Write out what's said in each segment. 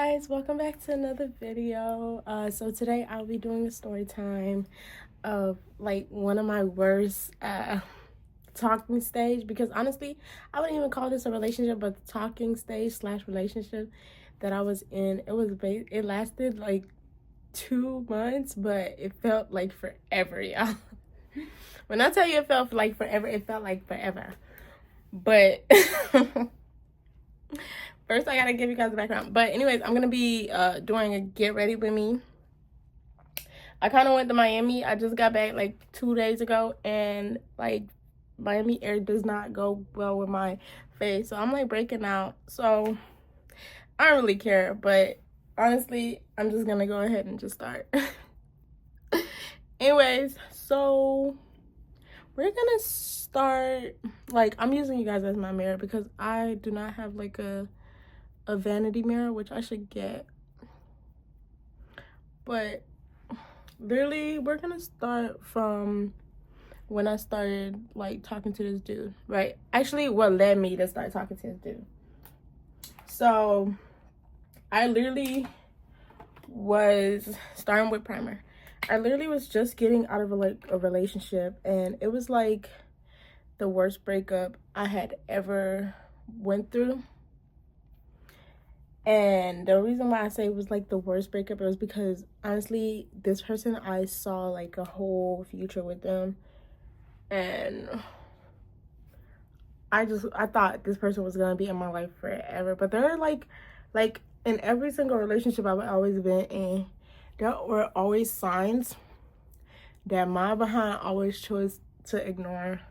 guys, welcome back to another video. So today I'll be doing a story time of like one of my worst talking stage, because honestly I wouldn't even call this a relationship, but the talking stage slash relationship that I was in. It lasted like 2 months, but it felt like forever, y'all. When I tell you it felt like forever, it felt like forever. But first, I gotta give you guys the background. But anyways, I'm gonna be doing a get ready with me. I kind of went to Miami. I just got back like 2 days ago, and like Miami air does not go well with my face, so I'm like breaking out. So I don't really care, but honestly, I'm just gonna go ahead and just start. Anyways, so we're gonna start. Like, I'm using you guys as my mirror because I do not have like a vanity mirror, which I should get. But literally, we're gonna start from when I started like talking to this dude, right? Actually, what led me to start talking to this dude. So I literally was starting with primer. I literally was just getting out of a relationship, and it was like the worst breakup I had ever went through. And the reason why I say it was like the worst breakup, it was because honestly, this person, I saw like a whole future with them, and I thought this person was gonna be in my life forever. But there are like in every single relationship I've always been in, there were always signs that my behind always chose to ignore.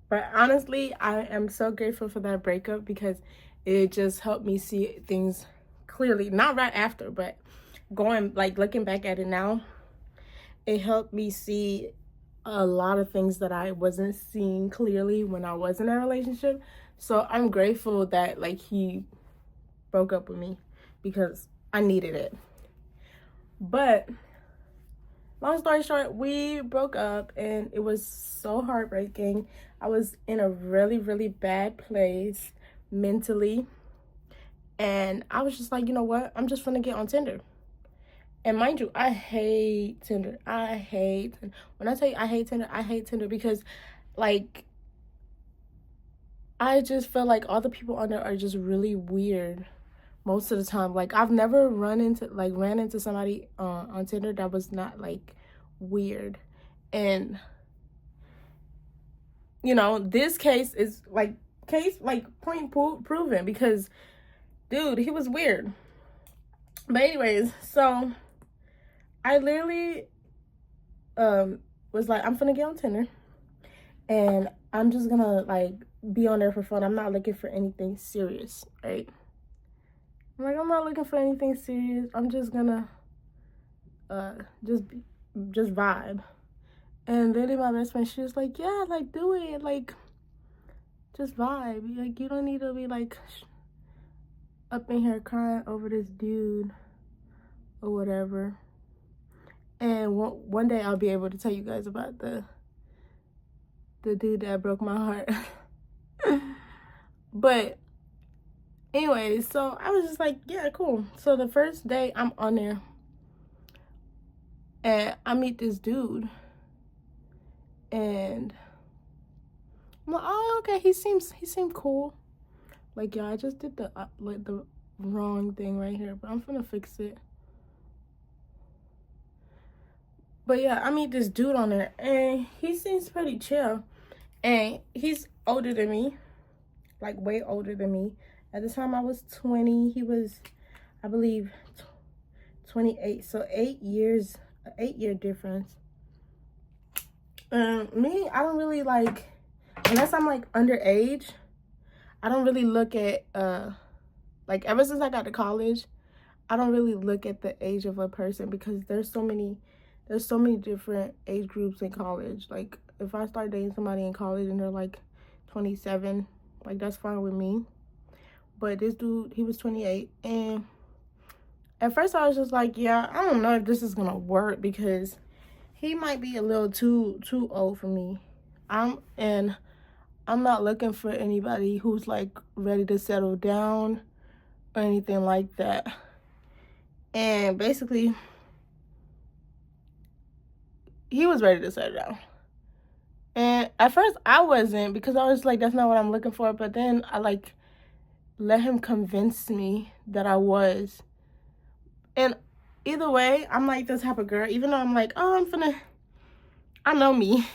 But honestly, I am so grateful for that breakup because it just helped me see things clearly. Not right after, but looking back at it now, it helped me see a lot of things that I wasn't seeing clearly when I was in a relationship. So I'm grateful that like he broke up with me because I needed it. But long story short, we broke up and it was so heartbreaking. I was in a really, really bad place mentally. And I was just like, you know what? I'm just gonna get on Tinder. And mind you, I hate Tinder. When I tell you I hate Tinder because like I just feel like all the people on there are just really weird most of the time. Like I've never ran into somebody on Tinder that was not like weird. And you know, this case is like point proven because dude, he was weird. But anyways, so I literally was like, I'm gonna get on Tinder and I'm just gonna like be on there for fun. I'm not looking for anything serious, right? I'm not looking for anything serious. I'm just gonna just vibe. And literally my best friend, she was like, yeah, like do it, like just vibe. Like you don't need to be like up in here crying over this dude or whatever. And one day I'll be able to tell you guys about the dude that broke my heart. But anyways, so I was just like, yeah, cool. So the first day I'm on there and I meet this dude and I'm like, oh, okay, he seemed cool. Like, yeah, I just did the wrong thing right here, but I'm gonna fix it. But yeah, I meet this dude on there and he seems pretty chill. And he's older than me, like way older than me. At the time I was 20, he was, I believe, 28. So 8-year difference. Me, I don't really like, unless I'm like underage, I don't really look at, like ever since I got to college, I don't really look at the age of a person because there's so many different age groups in college. Like if I start dating somebody in college and they're like 27, like that's fine with me. But this dude, he was 28, and at first I was just like, yeah, I don't know if this is gonna work because he might be a little too old for me. I'm not looking for anybody who's like ready to settle down or anything like that. And basically, he was ready to settle down. And at first, I wasn't, because I was like, that's not what I'm looking for. But then I like let him convince me that I was. And either way, I'm like this type of girl. Even though I'm like, oh, I know me.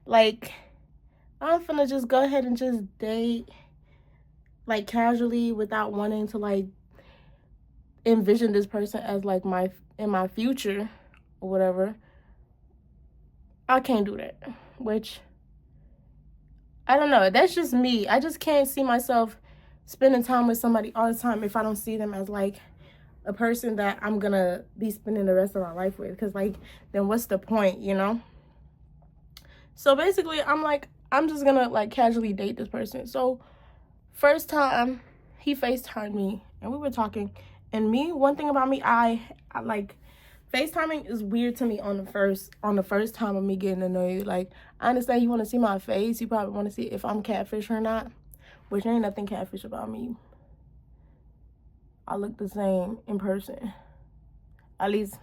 Like, I'm finna just go ahead and just date, like, casually, without wanting to like envision this person as like in my future or whatever. I can't do that. Which, I don't know. That's just me. I just can't see myself spending time with somebody all the time if I don't see them as like a person that I'm gonna be spending the rest of my life with. Because like, then what's the point, you know? So basically, I'm like, I'm just gonna like casually date this person. So first time he FaceTimed me and we were talking. And me, one thing about me, I like FaceTiming is weird to me on the first time of me getting to know you. Like, I understand you want to see my face. You probably want to see if I'm catfish or not, which ain't nothing catfish about me. I look the same in person. At least,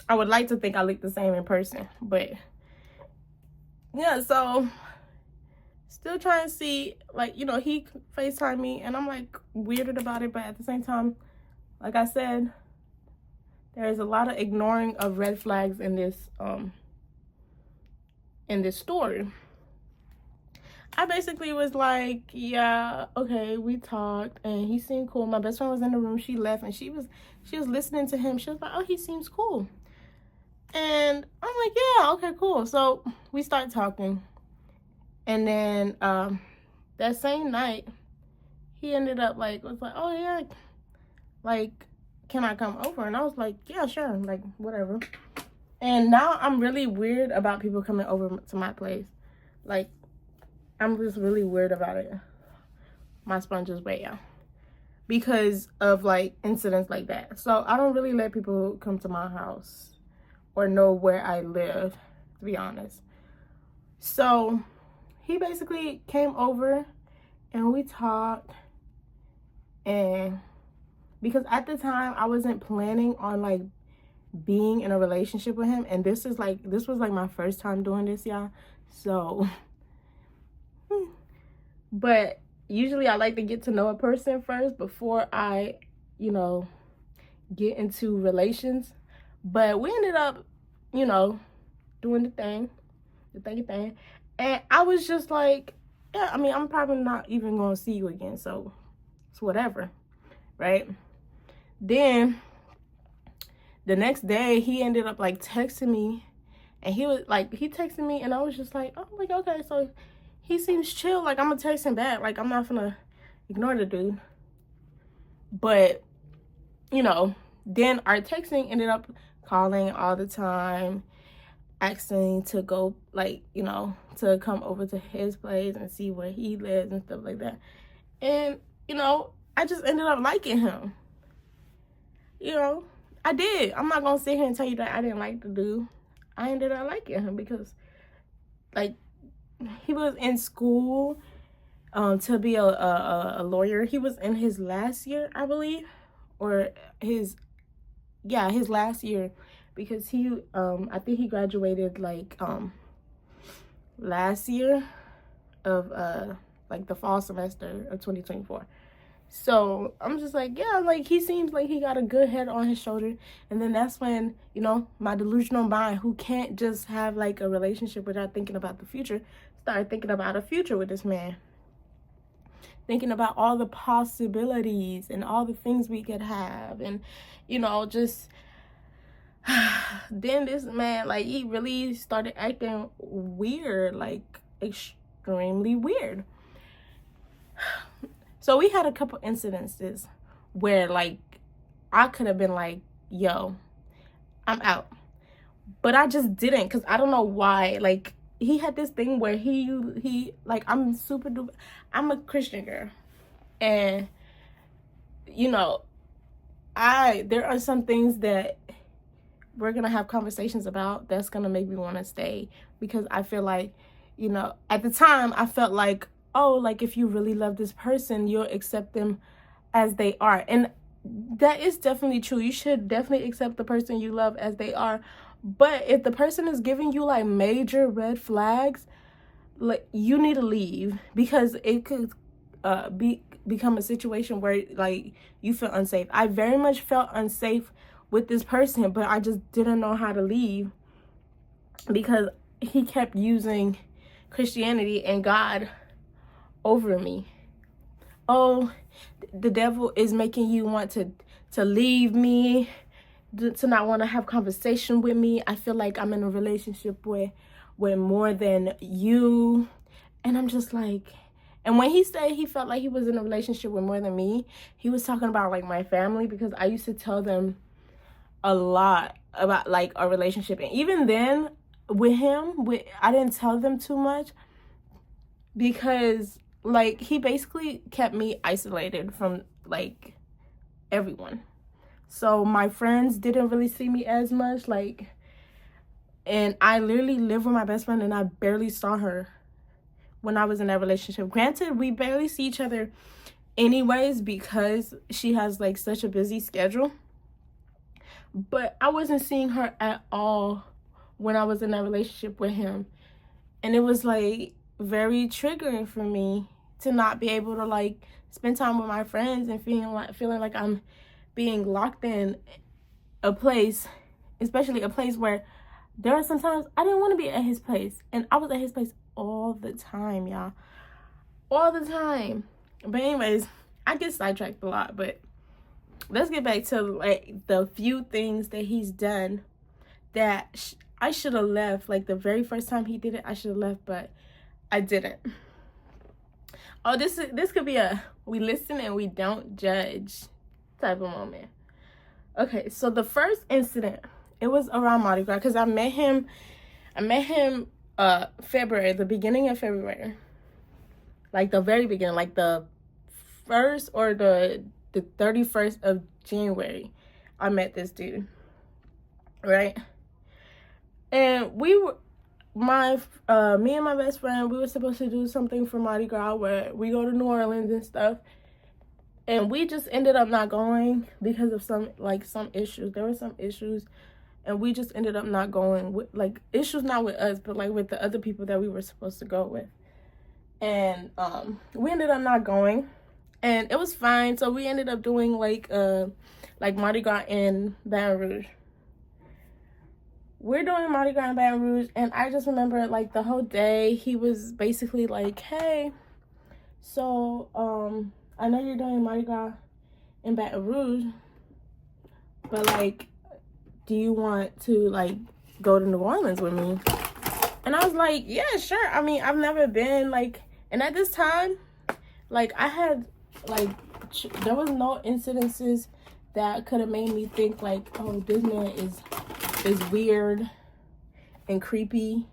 I would like to think I look the same in person. But, yeah, so, still trying to see, like, you know, he FaceTimed me, and I'm, like, weirded about it. But at the same time, like I said, there's a lot of ignoring of red flags in this story. I basically was like, yeah, okay, we talked and he seemed cool. My best friend was in the room. She left and she was listening to him. She was like, oh, he seems cool. And I'm like, yeah, okay, cool. So we start talking. And then that same night, he ended up was like, oh yeah, like, can I come over? And I was like, yeah, sure, like, whatever. And now I'm really weird about people coming over to my place. Like, I'm just really weird about it. My sponge is way out. Because of, like, incidents like that. So, I don't really let people come to my house or know where I live, to be honest. So, he basically came over and we talked. And because at the time, I wasn't planning on, like, being in a relationship with him. And this was like my first time doing this, y'all. So, but usually I like to get to know a person first before I, you know, get into relations. But we ended up, you know, doing the thing. And I was just like, yeah, I mean, I'm probably not even going to see you again. So it's whatever, right? Then the next day he ended up like texting me, and he texted me, and I was just like, oh, like, okay, so he seems chill. Like, I'm gonna text him back. Like, I'm not gonna ignore the dude. But, you know, then our texting ended up calling all the time, asking to go, like, you know, to come over to his place and see where he lives and stuff like that. And, you know, I just ended up liking him. You know, I did. I'm not gonna sit here and tell you that I didn't like the dude. I ended up liking him because, like, he was in school to be a lawyer. He was in his last year, I believe, or his last year, because he I think he graduated like last year of like the fall semester of 2024. So I'm just like, yeah, like, he seems like he got a good head on his shoulder. And then that's when, you know, my delusional mind, who can't just have like a relationship without thinking about the future, started thinking about a future with this man. Thinking about all the possibilities and all the things we could have. And, you know, just then this man, like, he really started acting weird, like extremely weird. So we had a couple incidences where, like, I could have been like, yo, I'm out. But I just didn't, because I don't know why. Like, he had this thing where he like, I'm a Christian girl. And, you know, there are some things that we're going to have conversations about that's going to make me want to stay. Because I feel like, you know, at the time, I felt like, oh, like, if you really love this person, you'll accept them as they are. And that is definitely true. You should definitely accept the person you love as they are. But if the person is giving you like major red flags, like you need to leave, because it could become a situation where like you feel unsafe. I very much felt unsafe with this person, but I just didn't know how to leave because he kept using Christianity and God over me. Oh, the devil is making you want to leave me, to not want to have conversation with me. I feel like I'm in a relationship with more than you. And I'm just like, and when he said he felt like he was in a relationship with more than me, he was talking about like my family, because I used to tell them a lot about like a relationship. And even then with him, I didn't tell them too much, because like he basically kept me isolated from like everyone. So my friends didn't really see me as much, like, and I literally lived with my best friend and I barely saw her when I was in that relationship. Granted, we barely see each other anyways because she has like such a busy schedule, but I wasn't seeing her at all when I was in that relationship with him. And it was like very triggering for me to not be able to like spend time with my friends and feeling like I'm being locked in a place, especially a place where there are sometimes I didn't want to be at his place, and I was at his place all the time, y'all, all the time. But anyways, I get sidetracked a lot, but let's get back to like the few things that he's done that I should have left. Like the very first time he did it, I should have left, but I didn't. Oh, this could be a we listen and we don't judge type of moment. Okay, so the first incident, it was around Mardi Gras, because I met him February, the beginning of February. Like the very beginning, like the 1st or the 31st of January, I met this dude. Right? And me and my best friend, we were supposed to do something for Mardi Gras where we go to New Orleans and stuff. And we just ended up not going because of some issues. There were some issues, and we just ended up not going, with like issues not with us, but like with the other people that we were supposed to go with. And we ended up not going, and it was fine. So we ended up doing like Mardi Gras in Baton Rouge. We're doing Mardi Gras in Baton Rouge, and I just remember like the whole day he was basically like, hey, so I know you're doing Mardi Gras in Baton Rouge, but like, do you want to like go to New Orleans with me? And I was like, yeah, sure. I mean, I've never been like, and at this time, like I had like, there was no incidences that could have made me think like, oh, this man is weird and creepy.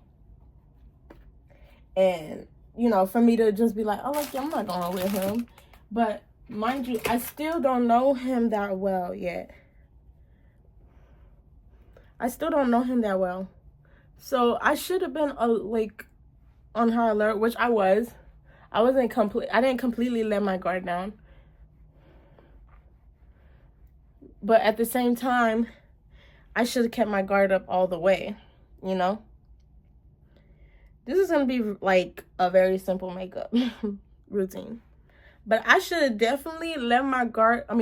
And, you know, for me to just be like, oh, okay, I'm not going with him. But mind you, I still don't know him that well yet. I still don't know him that well. So I should have been like on high alert, which I was. I didn't completely let my guard down. But at the same time, I should have kept my guard up all the way, you know? This is going to be like a very simple makeup routine. But I should have definitely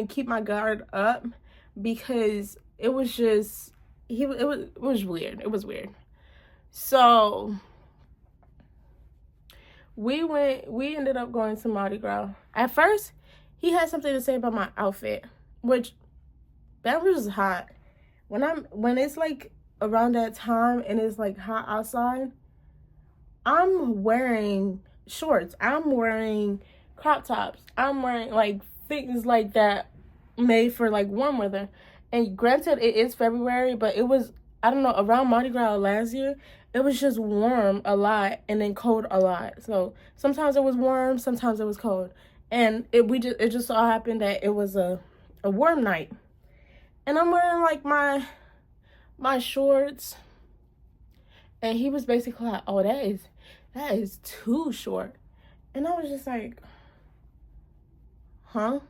keep my guard up, because it was just, it was weird. It was weird. So we ended up going to Mardi Gras. At first, he had something to say about my outfit, which Baton Rouge is hot. When it's like around that time and it's like hot outside, I'm wearing shorts. I'm wearing crop tops. I'm wearing like things like that made for like warm weather. And granted, it is February, but it was, I don't know, around Mardi Gras last year, it was just warm a lot and then cold a lot. So sometimes it was warm, sometimes it was cold. And it just so happened that it was a warm night. And I'm wearing like my shorts. And he was basically like, oh, that is too short. And I was just like, huh?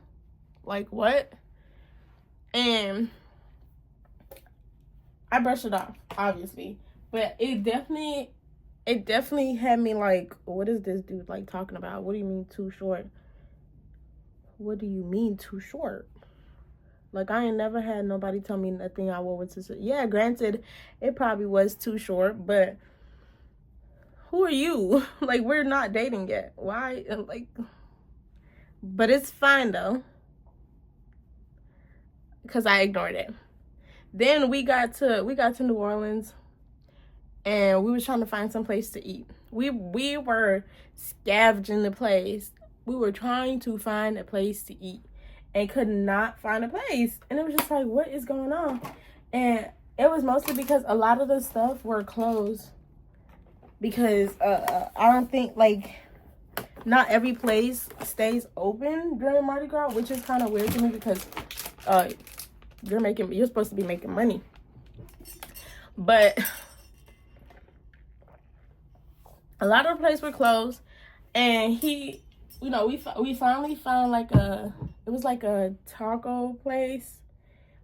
Like what? And I brushed it off, obviously. But it definitely had me like, what is this dude like talking about? What do you mean too short? What do you mean too short? Like, I ain't never had nobody tell me nothing I wore was too short. Yeah, granted, it probably was too short, but who are you? Like, we're not dating yet. Why? Like, but it's fine though, because I ignored it. Then we got to New Orleans, and we was trying to find some place to eat. We were scavenging the place. We were trying to find a place to eat and could not find a place. And it was just like, what is going on? And it was mostly because a lot of the stuff were closed. Because I don't think, like, not every place stays open during Mardi Gras, which is kind of weird to me because you're supposed to be making money. But a lot of the places were closed, and we finally found like it was like a taco place,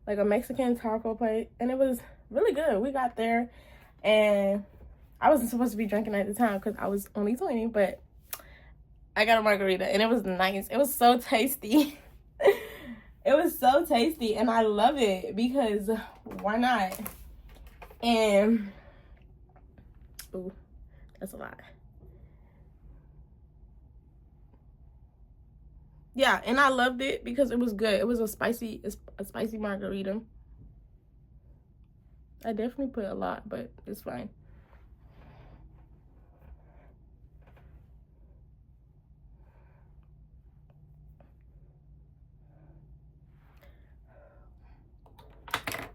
like a Mexican taco place, and it was really good. We got there, and I wasn't supposed to be drinking at the time because I was only 20, but I got a margarita, and it was nice. It was so tasty. It was so tasty, and I love it because why not? And ooh, that's a lot. Yeah, and I loved it because it was good. It was a spicy margarita. I definitely put a lot, but it's fine.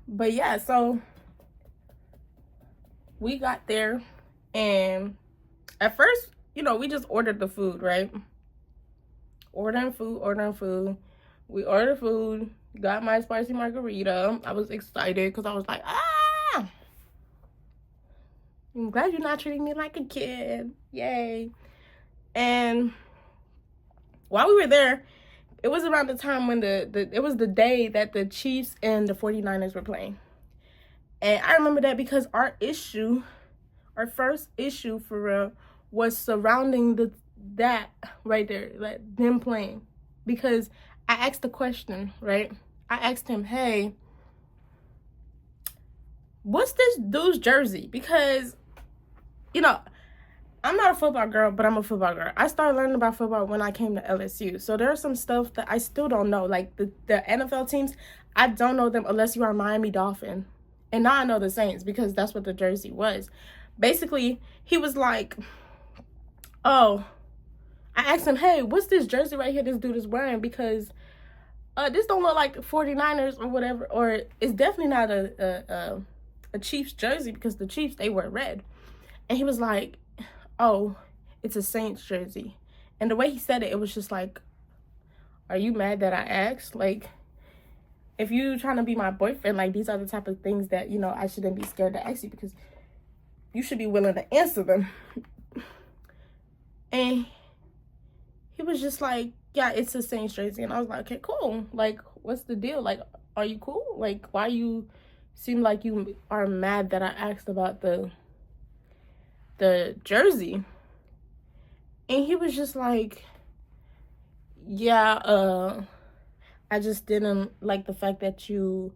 But yeah, so we got there, and at first, we just ordered the food, right? Ordering food. We ordered food, got my spicy margarita. I was excited because I was like, I'm glad you're not treating me like a kid. Yay. And while we were there, it was around the time when it was the day that the Chiefs and the 49ers were playing. And I remember that because our first issue for real, was surrounding that right there, like them playing. Because I asked the question, right? I asked him, hey, what's this dude's jersey? Because, I'm not a football girl, but I'm a football girl. I started learning about football when I came to LSU. So there's some stuff that I still don't know. Like the NFL teams, I don't know them unless you are a Miami Dolphin. And now I know the Saints because that's what the jersey was. Basically, he was like, oh, I asked him, hey, what's this jersey right here this dude is wearing? Because this don't look like the 49ers or whatever. Or it's definitely not a Chiefs jersey because the Chiefs, they wear red. And he was like, oh, it's a Saints jersey. And the way he said it, it was just like, are you mad that I asked? Like, if you trying to be my boyfriend, like, these are the type of things that, I shouldn't be scared to ask you because you should be willing to answer them. And he was just like, yeah, it's a Saints jersey. And I was like, okay, cool. Like, what's the deal? Like, are you cool? Like, why you seem like you are mad that I asked about the jersey? And he was just like, yeah, I just didn't like the fact that you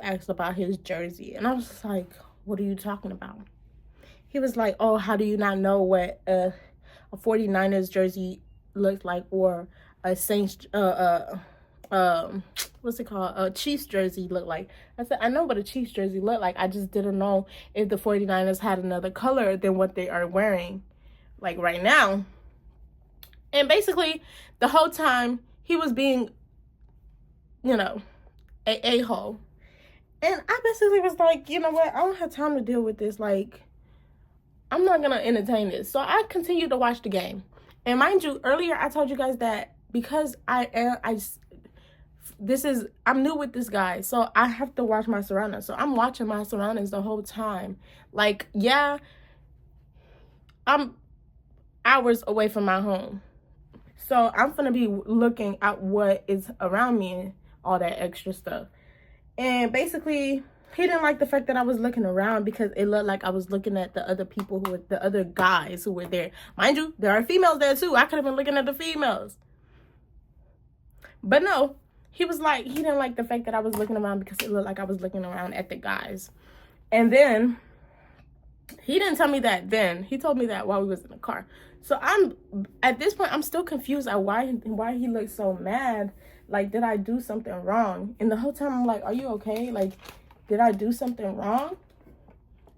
asked about his jersey. And I was just like, what are you talking about? He was like, oh, how do you not know what a 49ers jersey looked like, or a Saints what's it called, a Chiefs jersey looked like? I said, I know what a Chiefs jersey looked like. I just didn't know if the 49ers had another color than what they are wearing like right now. And basically the whole time he was being, a-hole. And I basically was like, you know what, I don't have time to deal with this. Like, I'm not gonna entertain this. So I continued to watch the game. And mind you, earlier I told you guys that because I'm new with this guy, so I have to watch my surroundings. So I'm watching my surroundings the whole time. Like, yeah, I'm hours away from my home. So I'm gonna be looking at what is around me and all that extra stuff. And basically, he didn't like the fact that I was looking around because it looked like I was looking at the other people who were the other guys who were there. Mind you, there are females there too. I could have been looking at the females. But no, he was like, he didn't like the fact that I was looking around because it looked like I was looking around at the guys. And then he didn't tell me that then. He told me that while we was in the car. So at this point, I'm still confused at why he looked so mad. Like, did I do something wrong? And the whole time I'm like, are you okay? Like, did I do something wrong?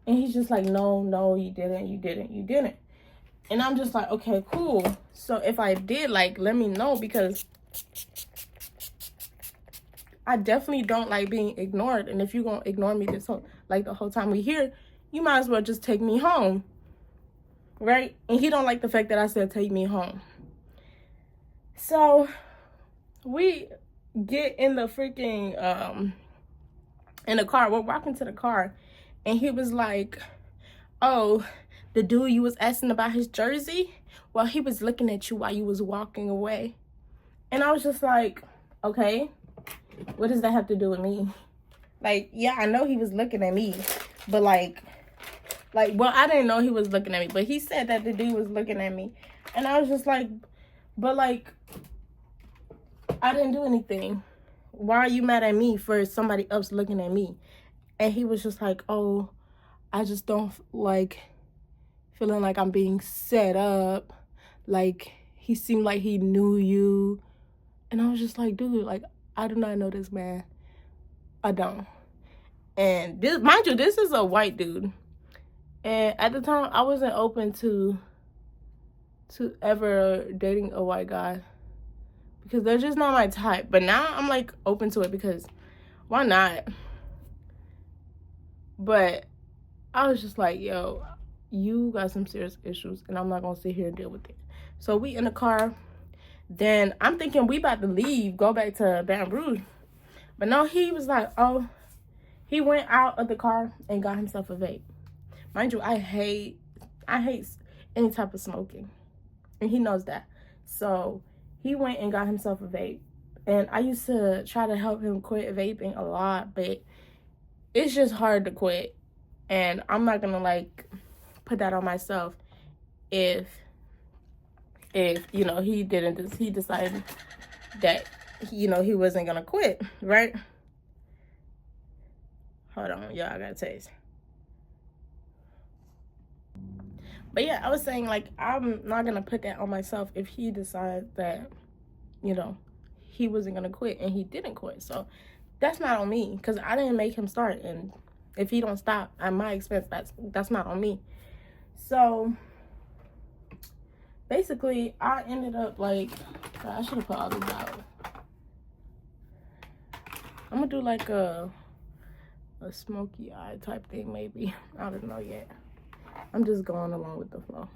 And he's just like, no, you didn't. And I'm just like, okay, cool. So if I did, like, let me know, because I definitely don't like being ignored. And if you're going to ignore me the whole time we here, you might as well just take me home. Right? And he don't like the fact that I said take me home. So we get in the freaking in the car. We're walking to the car, and he was like, oh, the dude you was asking about his jersey, well, he was looking at you while you was walking away. And I was just like, okay, what does that have to do with me? Like, yeah, I know he was looking at me, but like, well, I didn't know he was looking at me, but he said that the dude was looking at me. And I was just like, but like, I didn't do anything. Why are you mad at me for somebody else looking at me? And he was just like, oh, I just don't like feeling like I'm being set up. Like, he seemed like he knew you. And I was just like, dude, like, I do not know this man. I don't. And this, mind you, this is a white dude. And at the time, I wasn't open to ever dating a white guy, because they're just not my type. But now I'm like open to it, because why not? But I was just like, yo, you got some serious issues, and I'm not gonna sit here and deal with it. So we in the car. Then I'm thinking we about to leave, go back to Baton Rouge. But no, he was like, oh, he went out of the car and got himself a vape. Mind you, I hate any type of smoking, and he knows that. So he went and got himself a vape. And I used to try to help him quit vaping a lot, but it's just hard to quit. And I'm not gonna like put that on myself if you know, he decided that, you know, he wasn't gonna quit, right? Hold on, y'all, I gotta taste. But yeah, I was saying, like, I'm not gonna put that on myself if he decides that, you know, he wasn't gonna quit and he didn't quit. So that's not on me, because I didn't make him start. And if he don't stop at my expense, that's not on me. So basically, I ended up like, I should have put all this out. I'm gonna do like a smoky eye type thing, maybe. I don't know yet. I'm just going along with the flow.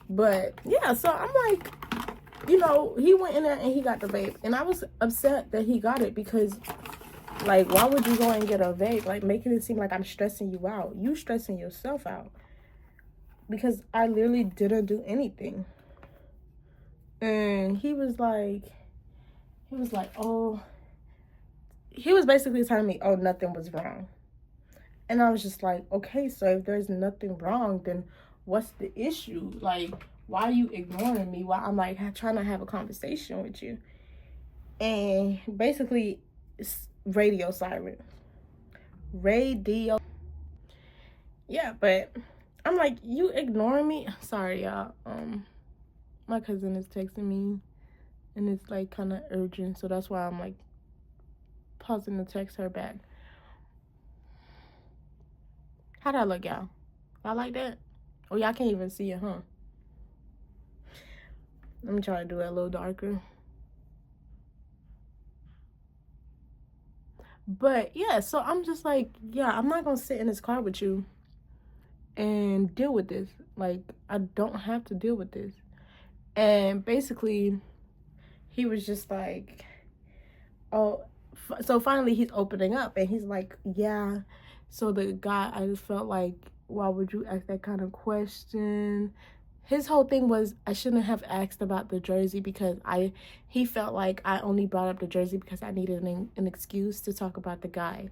But yeah, so I'm like, you know, he went in there and he got the vape. And I was upset that he got it, because like, why would you go and get a vape? Like, making it seem like I'm stressing you out. You stressing yourself out. Because I literally didn't do anything. And he was like, oh, he was basically telling me, oh, nothing was wrong. And I was just like, okay, so if there's nothing wrong, then what's the issue? Like, why are you ignoring me while I'm like trying to have a conversation with you? And basically, it's radio silent. Radio. Yeah, but I'm like, you ignoring me? Sorry, y'all. My cousin is texting me, and it's like kind of urgent, so that's why I'm like pausing to text her back. How'd I look, y'all? Y'all like that? Oh, y'all can't even see it, huh? Let me try to do it a little darker. But yeah, so I'm just like, yeah, I'm not gonna sit in this car with you and deal with this. Like, I don't have to deal with this. And basically, he was just like, oh, so finally he's opening up, and he's like, yeah, so the guy, I just felt like, why would you ask that kind of question? his whole thing was I shouldn't have asked about the jersey because he felt like I only brought up the jersey because I needed an excuse to talk about the guy.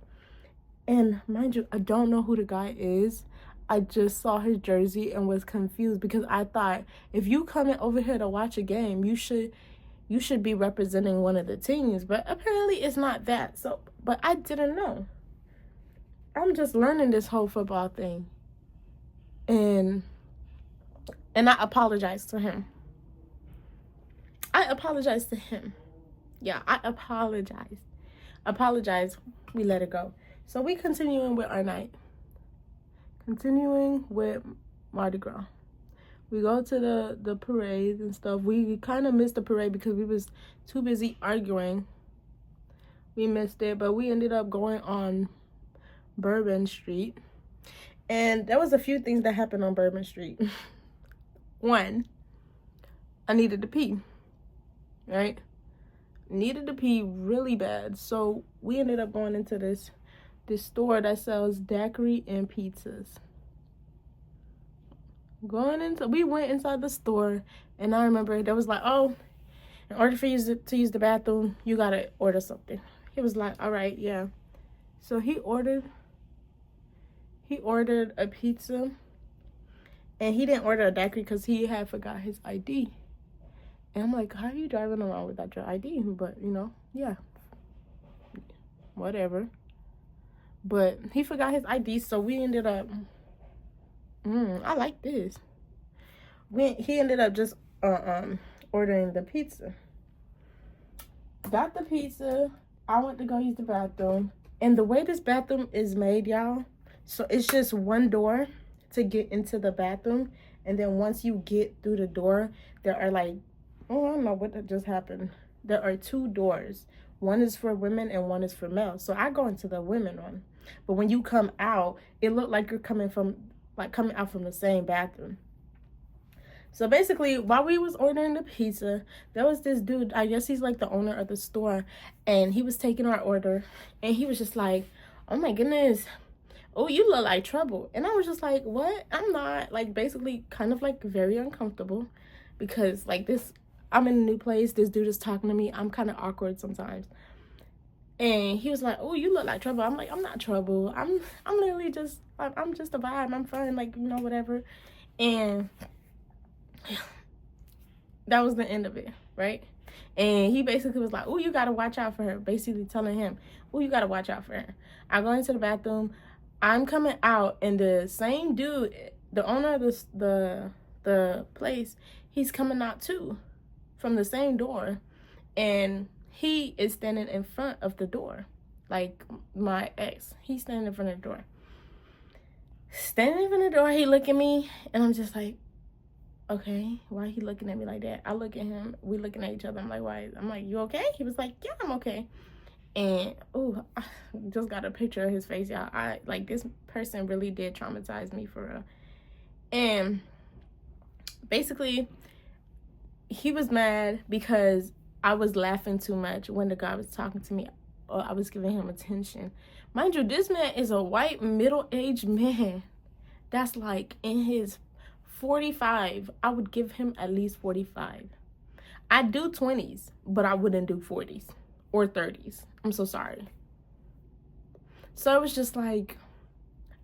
And mind you, I don't know who the guy is. I just saw his jersey and was confused because I thought if you coming over here to watch a game, you should be representing one of the teams. But apparently it's not that. So, but I didn't know. I'm just learning this whole football thing. And I apologized to him. Yeah, I apologized. We let it go. So we continuing with our night. Continuing with Mardi Gras. We go to the parade and stuff. We kind of missed the parade because we was too busy arguing. We missed it, but we ended up going on Bourbon Street. And there was a few things that happened on Bourbon Street. One, I needed to pee, right? Needed to pee really bad. So we ended up going into this store that sells daiquiri and pizzas. We went inside the store, and I remember there was like, oh, in order for you to use the bathroom, you gotta order something. He was like, all right, yeah. So he ordered a pizza, and he didn't order a daiquiri because he had forgot his ID. And I'm like, how are you driving around without your ID? But, yeah, whatever. But he forgot his ID, so we ended up, I like this. He ended up just ordering the pizza. Got the pizza. I went to go use the bathroom. And the way this bathroom is made, y'all, so it's just one door to get into the bathroom. And then once you get through the door, there are like, I don't know what just happened. There are two doors. One is for women and one is for males. So I go into the women one. But when you come out, it looked like you're coming out from the same bathroom. So basically, while we was ordering the pizza, there was this dude, I guess he's like the owner of the store, and he was taking our order, and he was just like, oh my goodness, oh, you look like trouble. And I was just like, what? I'm not. Like, basically kind of like very uncomfortable because like I'm in a new place, this dude is talking to me, I'm kind of awkward sometimes. And he was like, oh, you look like trouble. I'm like, I'm not trouble. I'm literally just, I'm just a vibe. I'm fun, like, whatever. And that was the end of it, right? And he basically was like, oh, you got to watch out for her. Basically telling him, oh, you got to watch out for her. I go into the bathroom. I'm coming out, and the same dude, the owner of the place, he's coming out too from the same door. And he is standing in front of the door. Like my ex, he's standing in front of the door. Standing in front of the door, he look at me, and I'm just like, okay, why he looking at me like that? I look at him, we looking at each other. I'm like, why? I'm like, you okay? He was like, yeah, I'm okay. And oh, I just got a picture of his face, y'all. This person really did traumatize me for real. And basically, he was mad because I was laughing too much when the guy was talking to me, or I was giving him attention. Mind you, this man is a white middle-aged man that's like in his 45. I would give him at least 45. I do 20s, but I wouldn't do 40s or 30s. I'm so sorry. So it was just like,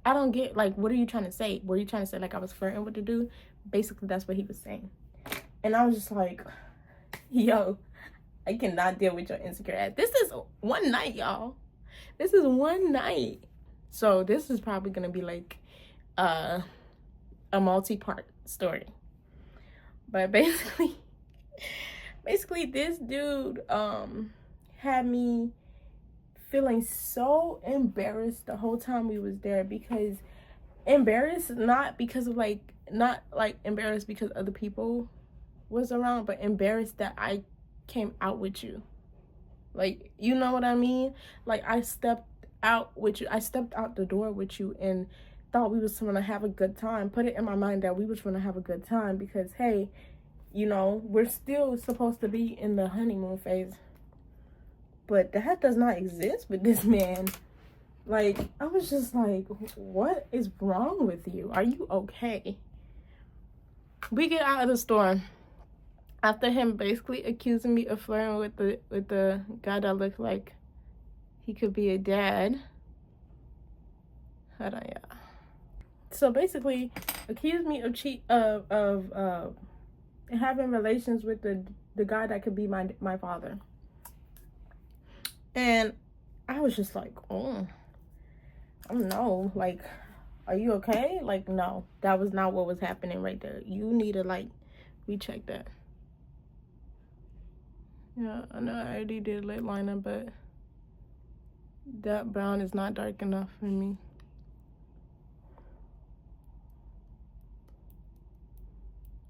I don't get, like, what are you trying to say? Were you trying to say like I was flirting with the dude? Basically, that's what he was saying. And I was just like, yo, I cannot deal with your insecure ass. This is one night, y'all. This is one night. So this is probably going to be like a multi-part story. But basically this dude had me feeling so embarrassed the whole time we was there, because embarrassed not because of not embarrassed because other people was around, but embarrassed that I came out with you. Like, you know what I mean? Like, I stepped out with you. I stepped out the door with you and thought we was gonna have a good time. Put it in my mind that we was gonna have a good time because, hey, we're still supposed to be in the honeymoon phase. But that does not exist with this man. Like, I was just like, what is wrong with you? Are you okay? We get out of the store after him basically accusing me of flirting with the guy that looked like he could be a dad. Hold on, yeah. So basically, accused me of having relations with the guy that could be my father. And I was just like, oh no, like, are you okay? Like, no, that was not what was happening right there. You need to like recheck that. Yeah, I know I already did lip liner, but that brown is not dark enough for me.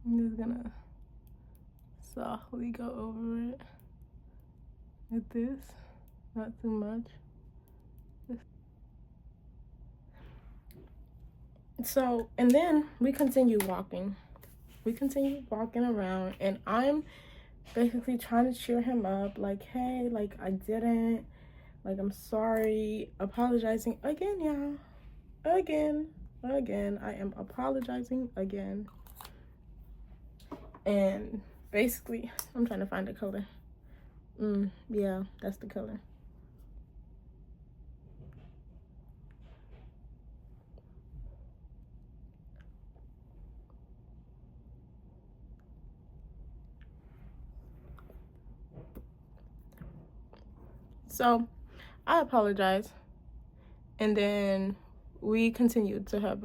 I'm just gonna softly go over it with this, not too much. So, and then we continue walking. We continue walking around, and I'm basically trying to cheer him up, like, hey, like, I didn't, like, I'm sorry, apologizing again, y'all. Again, I am apologizing again. And basically, I'm trying to find the color. Yeah, that's the color. So I apologize, and then we continued to have,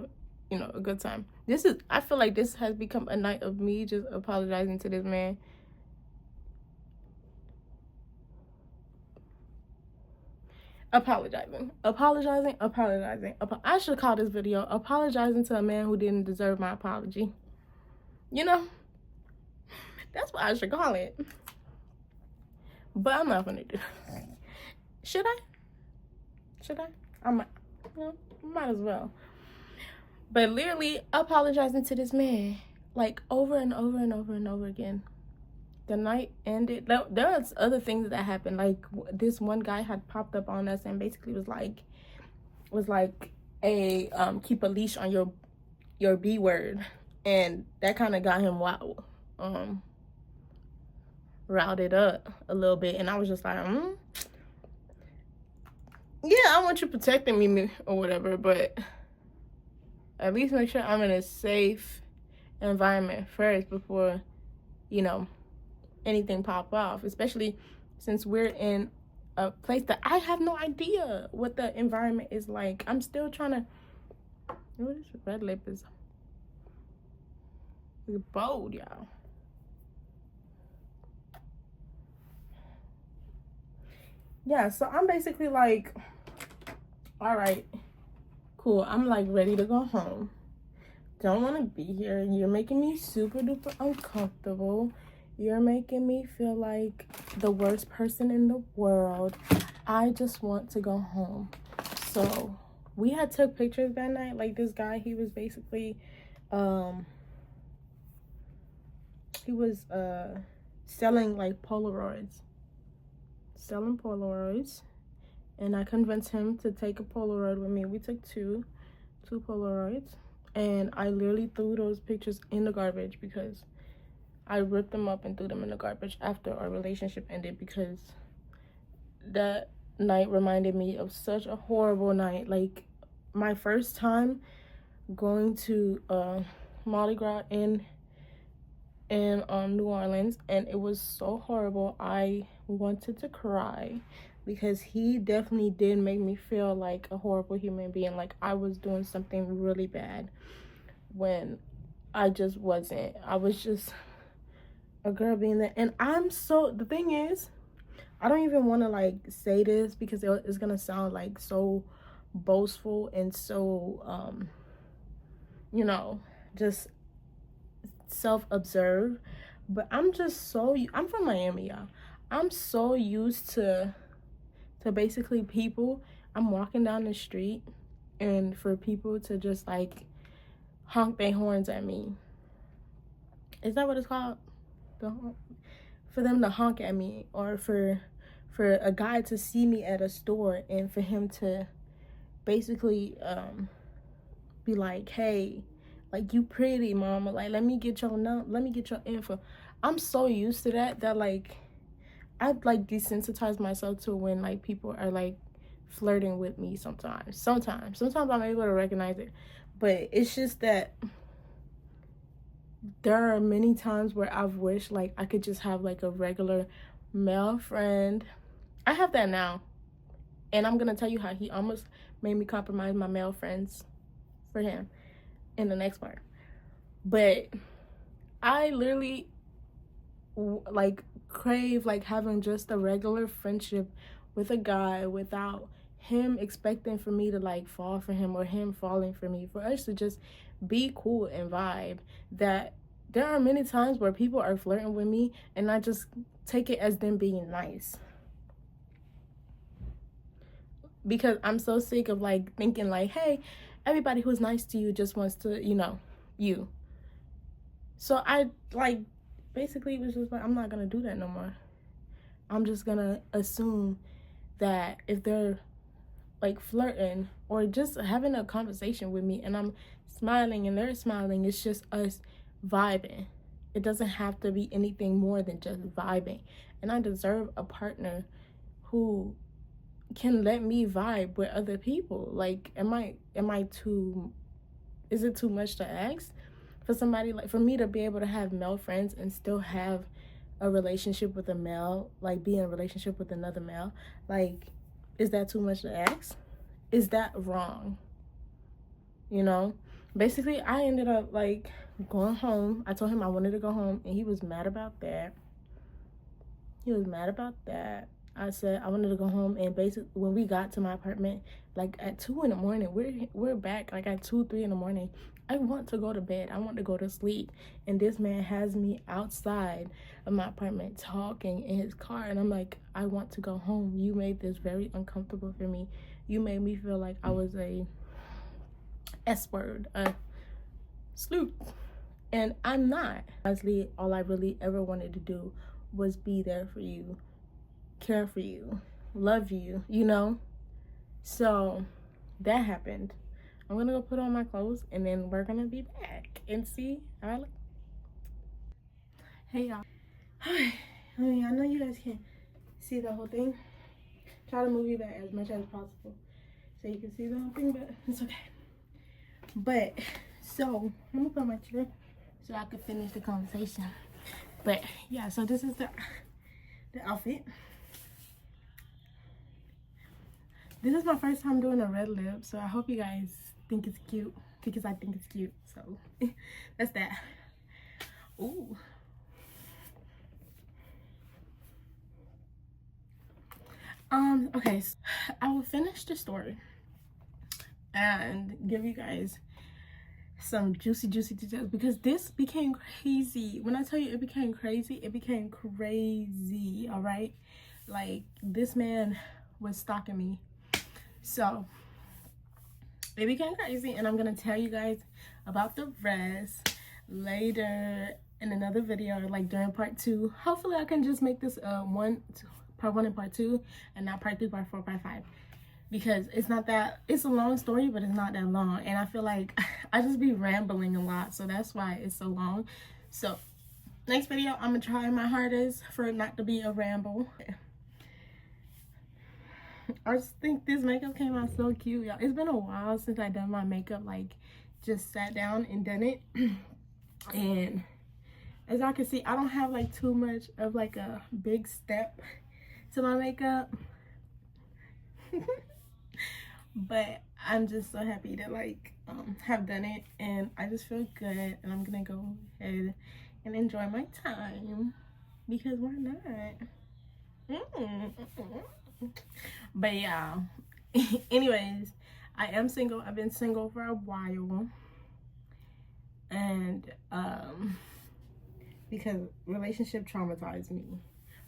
a good time. I feel like this has become a night of me just apologizing to this man. Apologizing. I should call this video apologizing to a man who didn't deserve my apology. That's what I should call it. But I'm not gonna do it. Should I? I might as well. But literally apologizing to this man, like, over and over and over and over again. The night ended. There was other things that happened. Like, this one guy had popped up on us and basically was like a keep a leash on your B word, and that kind of got him routed up a little bit. And I was just like, yeah, I want you protecting me or whatever, but at least make sure I'm in a safe environment first before, anything pop off, especially since we're in a place that I have no idea what the environment is like. I'm still trying to, what is red lip is bold, y'all. Yeah, so I'm basically like, all right, cool, I'm like ready to go home. Don't want to be here. You're making me super duper uncomfortable. You're making me feel like the worst person in the world. I just want to go home. So we had took pictures that night. Like, this guy, he was basically he was selling like Polaroids. And I convinced him to take a Polaroid with me. We took two Polaroids, and I literally threw those pictures in the garbage because I ripped them up and threw them in the garbage after our relationship ended, because that night reminded me of such a horrible night. Like, my first time going to Mardi Gras in New Orleans, and it was so horrible. I wanted to cry because he definitely did make me feel like a horrible human being, like I was doing something really bad when I just wasn't. I was just a girl being there. And the thing is, I don't even want to like say this because it's gonna sound like so boastful and so just self-observed, but I'm from Miami, y'all. I'm so used to basically people, I'm walking down the street and for people to just like honk their horns at me. Is that what it's called? For them to honk at me, or for a guy to see me at a store and for him to basically be like, hey, Like, you pretty, mama. Like, let me get your info. I'm so used to that like I like desensitize myself to when like people are like flirting with me sometimes I'm able to recognize it, but it's just that there are many times where I've wished like I could just have like a regular male friend. I have that now, and I'm gonna tell you how he almost made me compromise my male friends for him in the next part. But I literally like crave like having just a regular friendship with a guy without him expecting for me to like fall for him or him falling for me, for us to just be cool and vibe. That there are many times where people are flirting with me and I just take it as them being nice, because I'm so sick of like thinking like, hey, everybody who's nice to you just wants to, you. So I like basically was just like, I'm not gonna do that no more. I'm just gonna assume that if they're like flirting or just having a conversation with me and I'm smiling and they're smiling, it's just us vibing. It doesn't have to be anything more than just vibing. And I deserve a partner who can let me vibe with other people. Like, is it too much to ask for somebody, like for me to be able to have male friends and still have a relationship with a male, like be in a relationship with another male? Like, is that too much to ask? Is that wrong? Basically I ended up like going home. I told him I wanted to go home and he was mad about that. I said I wanted to go home, and basically when we got to my apartment, like at 2 in the morning, we're back like at 2-3 in the morning. I want to go to bed, I want to go to sleep, and this man has me outside of my apartment talking in his car, and I'm like, I want to go home. You made this very uncomfortable for me. You made me feel like I was a S-word, a sleuth, and I'm not. Honestly, all I really ever wanted to do was be there for you, care for you, love you, So that happened. I'm gonna go put on my clothes and then we're gonna be back and see how I look. Hey y'all. I know you guys can't see the whole thing. Try to move you back as much as possible so you can see the whole thing, but it's okay. But so I'm gonna put my chair so I can finish the conversation. But yeah, so this is the outfit. This is my first time doing a red lip, so I hope you guys think it's cute, because I think it's cute. So that's that. Ooh. Okay, so I will finish the story and give you guys some juicy details, because this became crazy. When I tell you it became crazy, all right? Like, this man was stalking me. So it became crazy, and I'm gonna tell you guys about the rest later in another video, like during part 2. Hopefully I can just make this part 1 and part 2, and not part 3, part 4, part 5, because it's a long story, but it's not that long, and I feel like I just be rambling a lot, so that's why it's so long. So next video I'm gonna try my hardest for it not to be a ramble. I just think this makeup came out so cute, y'all. It's been a while since I done my makeup, like just sat down and done it. And as y'all can see, I don't have like too much of like a big step to my makeup. But I'm just so happy to like have done it, and I just feel good, and I'm gonna go ahead and enjoy my time, because why not? But yeah, anyways, I am single. I've been single for a while, and because relationship traumatized me,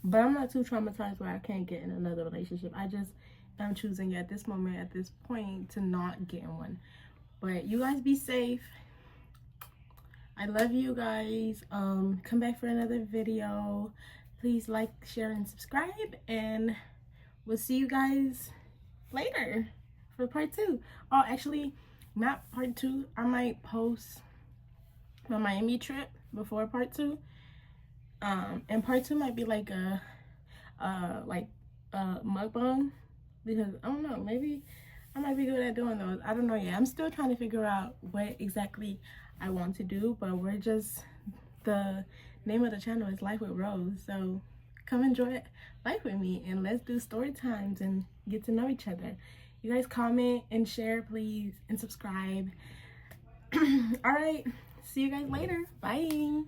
but I'm not too traumatized where I can't get in another relationship. I just am choosing at this moment, at this point, to not get in one. But you guys be safe. I love you guys. Come back for another video. Please like, share, and subscribe, and we'll see you guys later for part 2. Oh, actually, not part 2. I might post my Miami trip before part 2. And part 2 might be like a mukbang, because I don't know, maybe I might be good at doing those. I don't know yet. I'm still trying to figure out what exactly I want to do, but the name of the channel is Life with Rose, so come enjoy life with me and let's do story times and get to know each other. You guys comment and share, please, and subscribe. All right, see you guys later. Bye.